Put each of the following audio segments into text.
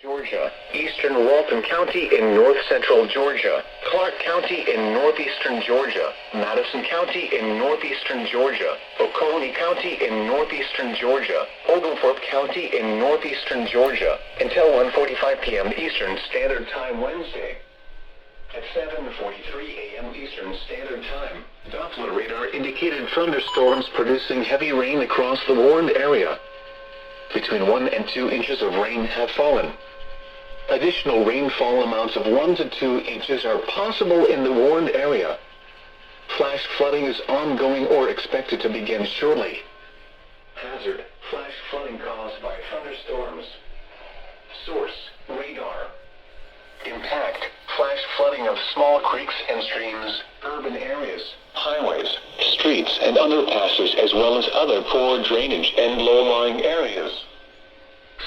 Georgia, eastern Walton County in north-central Georgia, Clarke County in northeastern Georgia, Madison County in northeastern Georgia, Oconee County in northeastern Georgia, Oglethorpe County in northeastern Georgia, until 1:45 p.m. Eastern Standard Time Wednesday. At 7:43 a.m. Eastern Standard Time, Doppler radar indicated thunderstorms producing heavy rain across the warned area. Between 1 and 2 inches of rain have fallen. Additional rainfall amounts of 1 to 2 inches are possible in the warned area. Flash flooding is ongoing or expected to begin shortly. Hazard: flash flooding caused by thunderstorms. Source: radar. Impact: flash flooding of small creeks and streams, urban areas, highways, streets and underpasses, as well as other poor drainage and low-lying areas.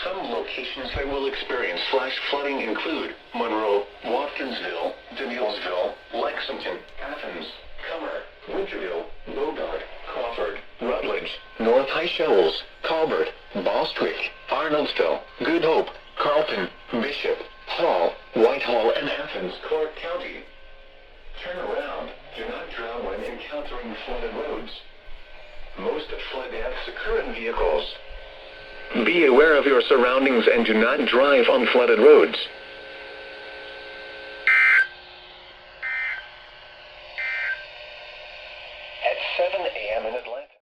Some locations that will experience flash flooding include Monroe, Watkinsville, DeMillsville, Lexington, Athens, Cummer, Winterville, Bogart, Crawford, Rutledge, North High Shoals, Colbert, Bostwick, Arnoldsville, Good Hope, Carlton, Bishop, Hall, Whitehall, and Athens, Clarke County. Turn around. Do not drown when encountering flooded roads. Most flood deaths occur in vehicles. Be aware of your surroundings and do not drive on flooded roads.